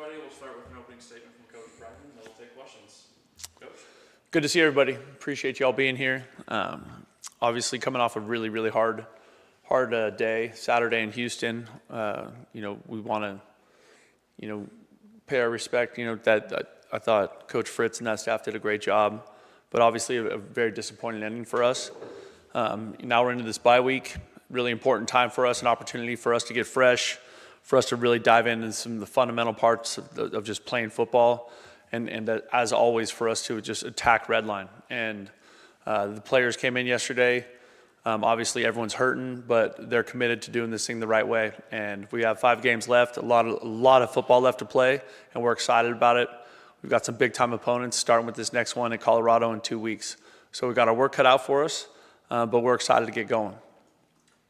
everybody. We'll start with an opening statement from Coach Brennan, and then we'll take questions. Coach? Good to see everybody. Appreciate y'all being here. Obviously coming off a really hard day, Saturday in Houston. We want to, pay our respect. That I thought Coach Fritz and that staff did a great job, but obviously a very disappointing ending for us. Now we're into this bye week. Really important time for us, an opportunity for us to get fresh, for us to really dive into some of the fundamental parts of just playing football, and as always for us to just attack Redline. And the players came in yesterday. Obviously everyone's hurting, but they're committed to doing this thing the right way. And we have 5 games left, a lot of football left to play, and we're excited about it. We've got some big time opponents, starting with this next one in Colorado in 2 weeks. So we've got our work cut out for us, but we're excited to get going.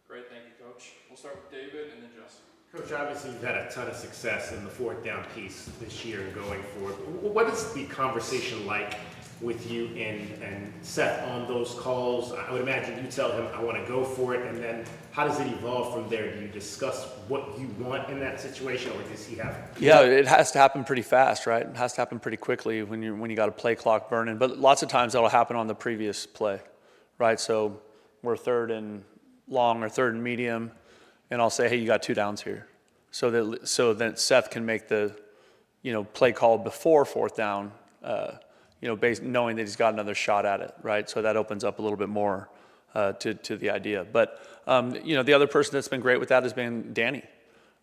Great, thank you, Coach. We'll start with David and then Justin. Coach, obviously you've had a ton of success in the fourth down piece this year and going forward. What is the conversation like with you and Seth on those calls? I would imagine you tell him, I want to go for it, and then how does it evolve from there? Do you discuss what you want in that situation, or does he have? Yeah, it has to happen pretty fast, right? It has to happen pretty quickly when you got a play clock burning. But lots of times that'll happen on the previous play, right? So we're third and long or third and medium, and I'll say, hey, you got 2 downs here. So that Seth can make the, play call before fourth down, knowing that he's got another shot at it, right? So that opens up a little bit more to the idea. But, the other person that's been great with that has been Danny,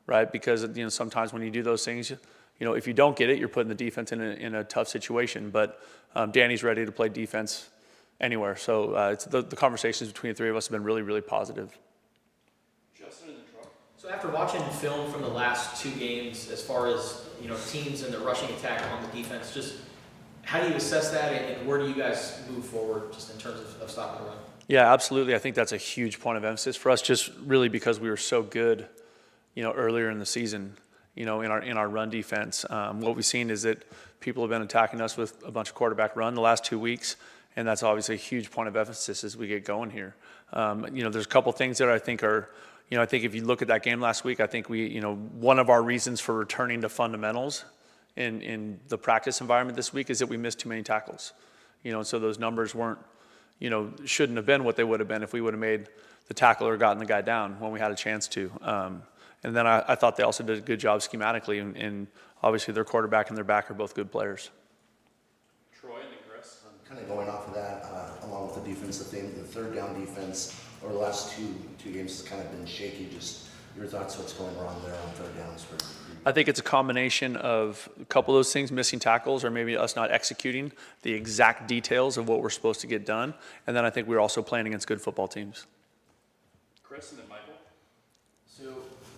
right? Because, sometimes when you do those things, if you don't get it, you're putting the defense in a tough situation. But Danny's ready to play defense anywhere. So it's the conversations between the 3 of us have been really positive. Justin in the truck. So after watching film from the last 2 games, as far as, teams and the rushing attack on the defense, just how do you assess that, and where do you guys move forward just in terms of stopping the run? Yeah, absolutely. I think that's a huge point of emphasis for us, just really because we were so good, earlier in the season, in our run defense. What we've seen is that people have been attacking us with a bunch of quarterback run the last 2 weeks, and that's obviously a huge point of emphasis as we get going here. There's a couple things that I think are, I think if you look at that game last week, I think we, one of our reasons for returning to fundamentals in the practice environment this week is that we missed too many tackles. So those numbers weren't, shouldn't have been what they would have been if we would have made the tackle or gotten the guy down when we had a chance to. And then I thought they also did a good job schematically, and obviously their quarterback and their back are both good players. Troy and then Chris. Kind of going off of that, along with the defensive thing, the third down defense over the last two games has kind of been shaky. Just your thoughts, what's going wrong there on third downs? I think it's a combination of a couple of those things, missing tackles, or maybe us not executing the exact details of what we're supposed to get done. And then I think we're also playing against good football teams. Chris and then Michael. So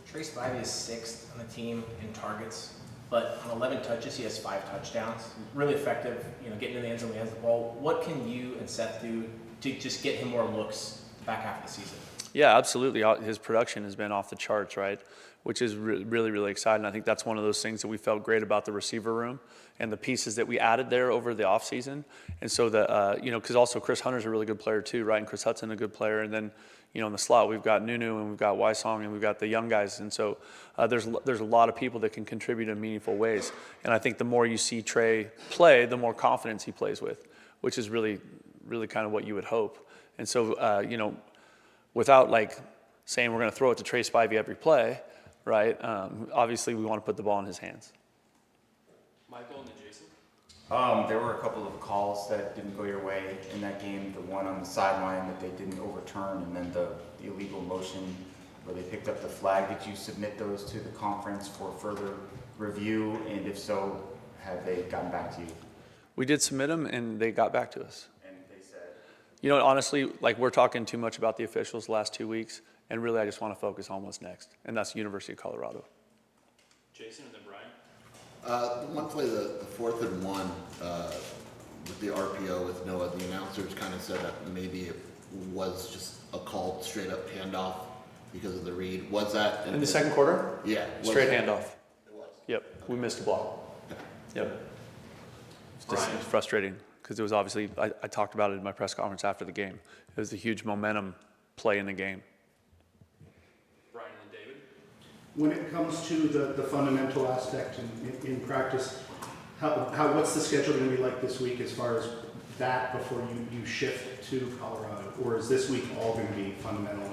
Trace Spivey is 6th on the team in targets, but on 11 touches, he has 5 touchdowns. Really effective, getting in the end zone when he has the ball. What can you and Seth do to just get him more looks back half of the season? Yeah, absolutely. His production has been off the charts, right? Which is really exciting. I think that's one of those things that we felt great about the receiver room and the pieces that we added there over the offseason. And so because also Chris Hunter's a really good player too, right? And Chris Hudson a good player. And then, in the slot, we've got Nunu and we've got Wysong and we've got the young guys. And so there's a lot of people that can contribute in meaningful ways. And I think the more you see Trey play, the more confidence he plays with, which is really kind of what you would hope. And so, without saying we're going to throw it to Trey Spivey every play, right? Obviously, we want to put the ball in his hands. Michael and then Jason. There were a couple of calls that didn't go your way in that game. The one on the sideline that they didn't overturn, and then the illegal motion where they picked up the flag. Did you submit those to the conference for further review? And if so, have they gotten back to you? We did submit them, and they got back to us. And they said? Honestly, we're talking too much about the officials the last 2 weeks. And really, I just want to focus on what's next, and that's the University of Colorado. Jason and then Brian. The one play, the 4th and 1 with the RPO with Noah, the announcers kind of said that maybe it was just a called straight up handoff because of the read. Was that in the second quarter? Yeah, straight handoff. It was. Yep, we missed a block. Okay. Yep. It's frustrating because it was obviously I talked about it in my press conference after the game. It was a huge momentum play in the game. When it comes to the fundamental aspect in practice, what's the schedule going to be like this week as far as that before you shift to Colorado? Or is this week all going to be fundamental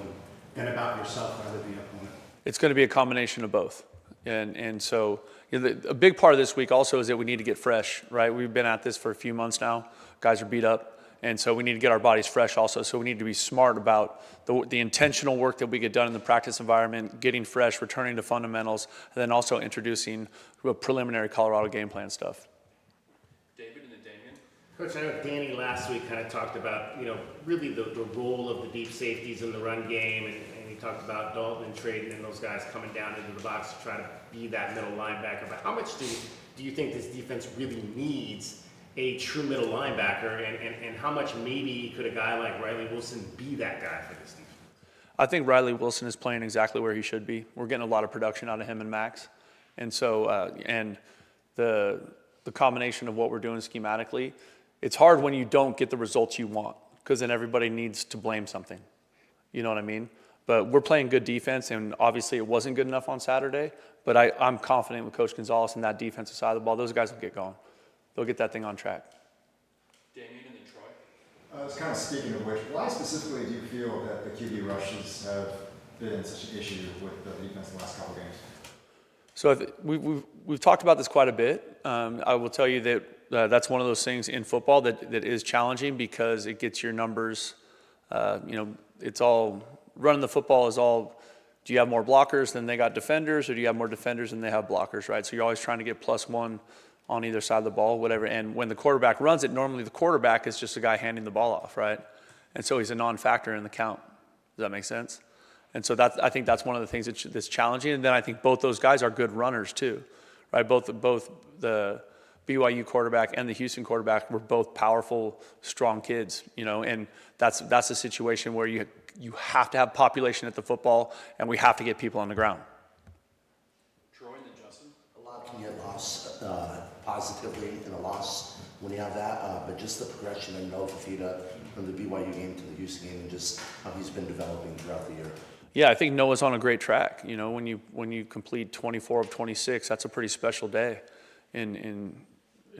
and about yourself rather than the opponent? It's going to be a combination of both. And so a big part of this week also is that we need to get fresh, right? We've been at this for a few months now. Guys are beat up. And so we need to get our bodies fresh also. So we need to be smart about the intentional work that we get done in the practice environment, getting fresh, returning to fundamentals, and then also introducing a preliminary Colorado game plan stuff. David and then Damien. Coach, I know Danny last week kind of talked about, really the role of the deep safeties in the run game, and he talked about Dalton and Traden and those guys coming down into the box to try to be that middle linebacker. But how much do you think this defense really needs a true middle linebacker, and how much maybe could a guy like Riley Wilson be that guy for this defense? I think Riley Wilson is playing exactly where he should be. We're getting a lot of production out of him and Max. And so, and the combination of what we're doing schematically, it's hard when you don't get the results you want, because then everybody needs to blame something. You know what I mean? But we're playing good defense, and obviously it wasn't good enough on Saturday, but I'm confident with Coach Gonzalez and that defensive side of the ball. Those guys will get going. They'll get that thing on track. Damien and then Troy. I was kind of speaking of which, why specifically do you feel that the QB rushes have been such an issue with the defense in the last couple of games? So we've talked about this quite a bit. I will tell you that that's one of those things in football that is challenging because it gets your numbers. It's all running the football is all. Do you have more blockers than they got defenders, or do you have more defenders than they have blockers? Right. So you're always trying to get +1 on either side of the ball, whatever. And when the quarterback runs it, normally the quarterback is just a guy handing the ball off, right? And so he's a non-factor in the count. Does that make sense? And so I think that's one of the things that's challenging. And then I think both those guys are good runners too, right? Both the BYU quarterback and the Houston quarterback were both powerful, strong kids, and that's a situation where you have to have population at the football, and we have to get people on the ground. Troy and then Justin. A lot can get lost positively in a loss when you have that, but just the progression of Noah Fafita from the BYU game to the Houston game and just how he's been developing throughout the year. Yeah, I think Noah's on a great track. When you complete 24 of 26, that's a pretty special day in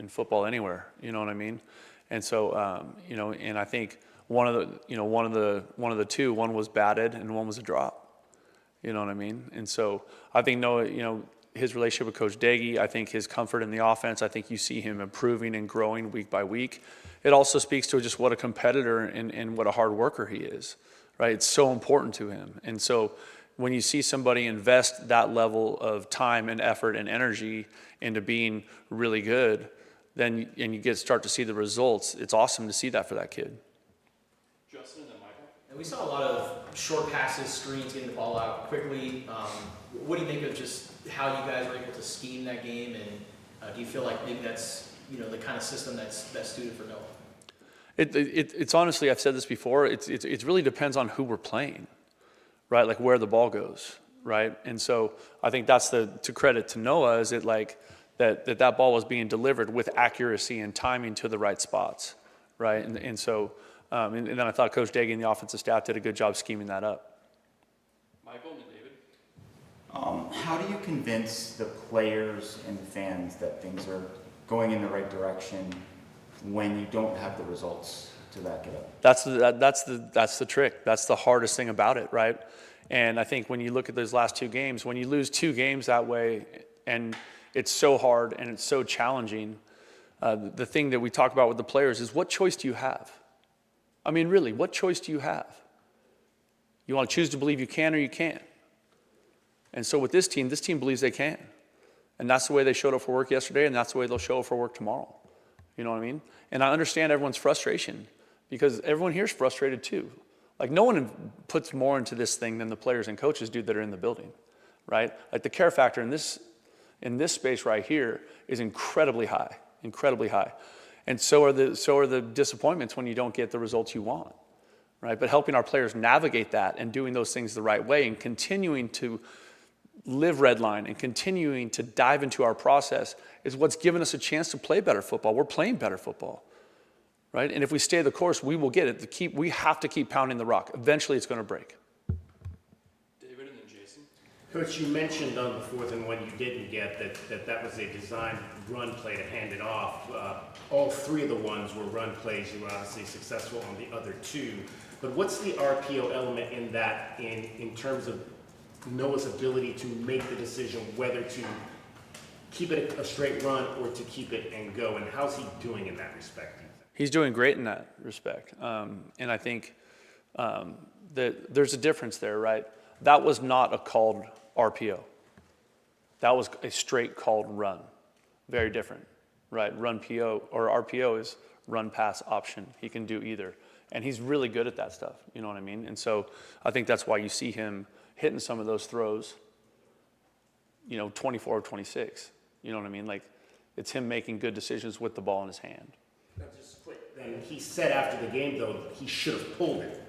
football anywhere. You know what I mean? And so and I think one of the two, one was batted and one was a drop. You know what I mean? And so I think Noah, his relationship with Coach Daggy, I think his comfort in the offense, I think you see him improving and growing week by week. It also speaks to just what a competitor and what a hard worker he is, right? It's so important to him. And so when you see somebody invest that level of time and effort and energy into being really good, then you start to see the results. It's awesome to see that for that kid. Justin and then Michael. And we saw a lot of short passes, screens, getting the ball out quickly. What do you think of just how you guys were able to scheme that game, and do you feel like maybe that's the kind of system that's best suited for Noah? It's honestly, I've said this before. It really depends on who we're playing, right? Like where the ball goes, right? And so I think that's to credit to Noah is it like that ball was being delivered with accuracy and timing to the right spots, right? And so and then I thought Coach Daggy and the offensive staff did a good job scheming that up. Michael and then David. How do you convince the players and the fans that things are going in the right direction when you don't have the results to back it up? That's the trick. That's the hardest thing about it, right? And I think when you look at those last two games, when you lose two games that way, and it's so hard and it's so challenging, the thing that we talk about with the players is what choice do you have? I mean, really, what choice do you have? You want to choose to believe you can or you can't. And so with this team believes they can. And that's the way they showed up for work yesterday, and that's the way they'll show up for work tomorrow. You know what I mean? And I understand everyone's frustration because everyone here is frustrated too. Like no one puts more into this thing than the players and coaches do that are in the building, right? Like the care factor in this space right here is incredibly high. And so are the disappointments when you don't get the results you want, right? But helping our players navigate that and doing those things the right way and continuing to live Redline and continuing to dive into our process is what's given us a chance to play better football. We're playing better football, right? And if we stay the course, we will get it. We have to keep pounding the rock. Eventually, it's going to break. David and then Jason. Coach, you mentioned on the 4th and 1 you didn't get that was a designed run play to hand it off. All 3 of the ones were run plays. You were obviously successful on the other 2. But what's the RPO element in that in terms of Noah's ability to make the decision whether to keep it a straight run or to keep it and go? And how's he doing in that respect, do you think? He's doing great in that respect. And I think that there's a difference there, right? That was not a called RPO. That was a straight called run. Very different, right? Run PO or RPO is run pass option. He can do either. And he's really good at that stuff, you know what I mean? And so I think that's why you see him hitting some of those throws, 24 or 26. You know what I mean? Like, it's him making good decisions with the ball in his hand. Now, just quick, then he said after the game, though, he should have pulled it.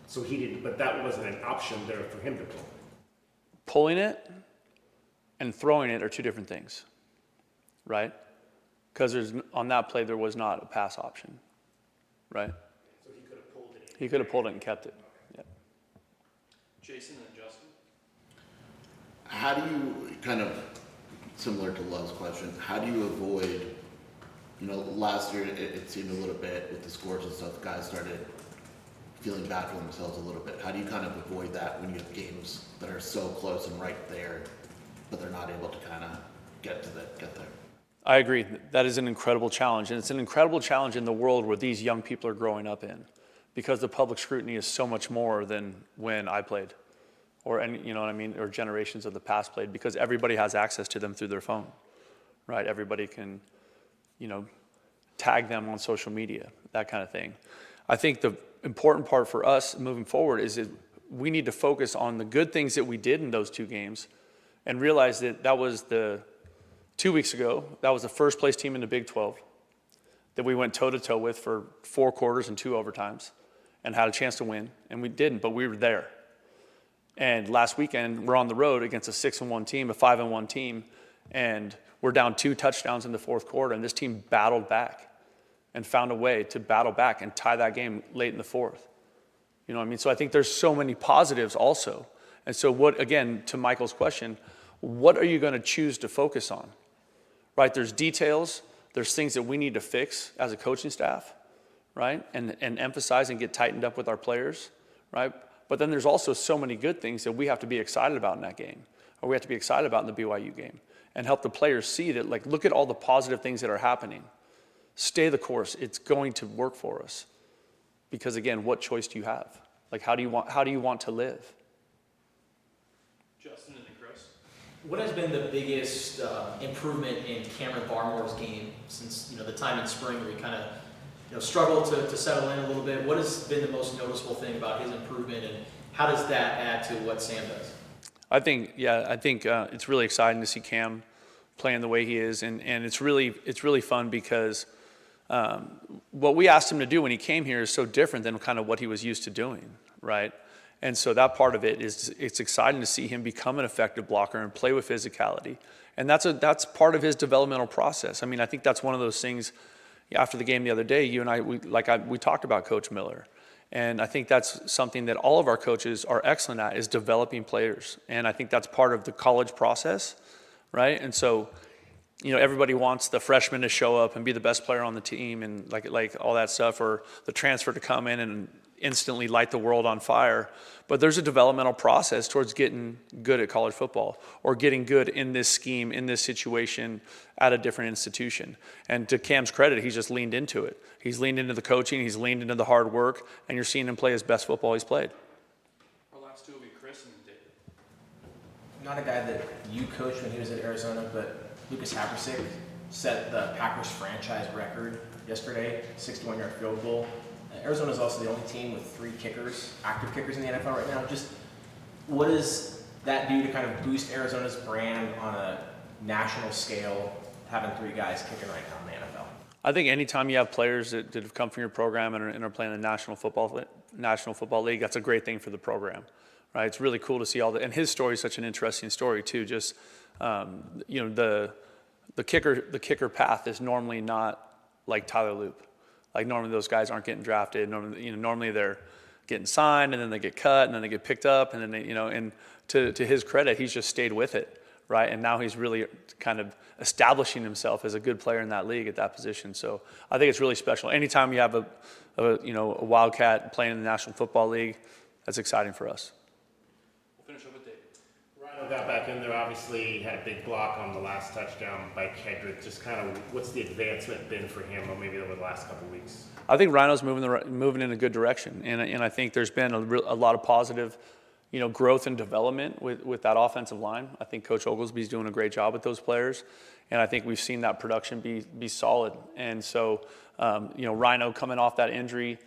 So he didn't, but that wasn't an option there for him to pull. Pulling it and throwing it are two different things, right? Because on that play, there was not a pass option, right? So he could have pulled it. He could have pulled it and kept it. Yeah. Jason and Justin? How do you, kind of similar to Love's question, how do you avoid, last year it seemed a little bit with the scores and stuff, guys started feeling bad for themselves a little bit. How do you kind of avoid that when you have games that are so close and right there, but they're not able to kind of get there? I agree. That is an incredible challenge. And it's an incredible challenge in the world where these young people are growing up in, because the public scrutiny is so much more than when I played, or you know what I mean, or generations of the past played, because everybody has access to them through their phone, right? Everybody can, tag them on social media, that kind of thing. I think the important part for us moving forward is that we need to focus on the good things that we did in those 2 games and realize that was 2 weeks ago, that was the first place team in the Big 12 that we went toe-to-toe with for 4 quarters and 2 overtimes and had a chance to win, and we didn't, but we were there. And last weekend, we're on the road against a 6-1 team, a 5-1 team, and we're down 2 touchdowns in the 4th quarter, and this team battled back and found a way to battle back and tie that game late in the 4th. You know what I mean? So I think there's so many positives also. And so what, again, to Michael's question, what are you going to choose to focus on? Right? There's details, there's things that we need to fix as a coaching staff, right? And emphasize and get tightened up with our players, right? But then there's also so many good things that we have to be excited about in that game, or we have to be excited about in the BYU game, and help the players see that, like, look at all the positive things that are happening. Stay the course. It's going to work for us. Because again, what choice do you have? Like, how do you want to live? Justin and then Chris? What has been the biggest improvement in Cameron Barmore's game since the time in spring where he kind of struggled to settle in a little bit? What has been the most noticeable thing about his improvement, and how does that add to what Sam does? I think it's really exciting to see Cam playing the way he is, and it's really fun because what we asked him to do when he came here is so different than kind of what he was used to doing, right? And so that part of it is, it's exciting to see him become an effective blocker and play with physicality. And that's part of his developmental process. I mean, I think that's one of those things. After the game the other day, you and I, we talked about Coach Miller. And I think that's something that all of our coaches are excellent at, is developing players. And I think that's part of the college process, right? And so, everybody wants the freshman to show up and be the best player on the team and like all that stuff, or the transfer to come in and instantly light the world on fire. But there's a developmental process towards getting good at college football, or getting good in this scheme, in this situation at a different institution. And to Cam's credit, he's just leaned into it. He's leaned into the coaching, he's leaned into the hard work, and you're seeing him play his best football he's played. Our last 2 will be Chris and David. Not a guy that you coached when he was at Arizona, but Lucas Haversick set the Packers franchise record yesterday, 61-yard field goal. Arizona is also the only team with 3 kickers, active kickers in the NFL right now. Just what does that do to kind of boost Arizona's brand on a national scale, having 3 guys kicking right now in the NFL? I think anytime you have players that have come from your program and are playing the National Football League, that's a great thing for the program, right? It's really cool to see all that. And his story is such an interesting story too. Just the kicker path is normally not like Tyler Loop. Like, normally those guys aren't getting drafted. Normally they're getting signed, and then they get cut, and then they get picked up, and then they, and to his credit, he's just stayed with it, right? And now he's really kind of establishing himself as a good player in that league at that position. So I think it's really special. Anytime you have a Wildcat playing in the National Football League, that's exciting for us. We'll finish up with Dave. Rhino got back in there, obviously had a big block on the last touchdown by Kedrick. Just kind of what's the advancement been for him, or maybe over the last couple of weeks? I think Rhino's moving in a good direction, and I think there's been a lot of positive, growth and development with that offensive line. I think Coach Oglesby's doing a great job with those players, and I think we've seen that production be solid. And so, Rhino coming off that injury,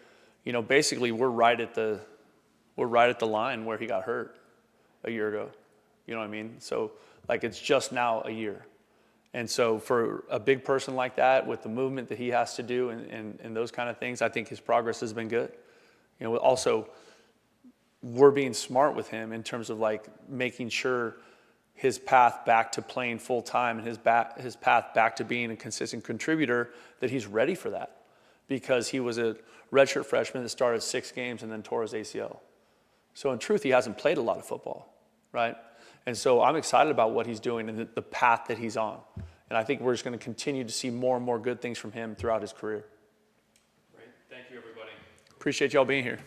basically we're right at the line where he got hurt a year ago. You know what I mean? So like it's just now a year. And so for a big person like that, with the movement that he has to do and those kind of things, I think his progress has been good. Also, we're being smart with him in terms of like making sure his path back to playing full time and his path back to being a consistent contributor, that he's ready for that, because he was a redshirt freshman that started 6 games and then tore his ACL. So in truth, he hasn't played a lot of football, right? And so I'm excited about what he's doing and the path that he's on. And I think we're just going to continue to see more and more good things from him throughout his career. Great. Thank you, everybody. Appreciate y'all being here.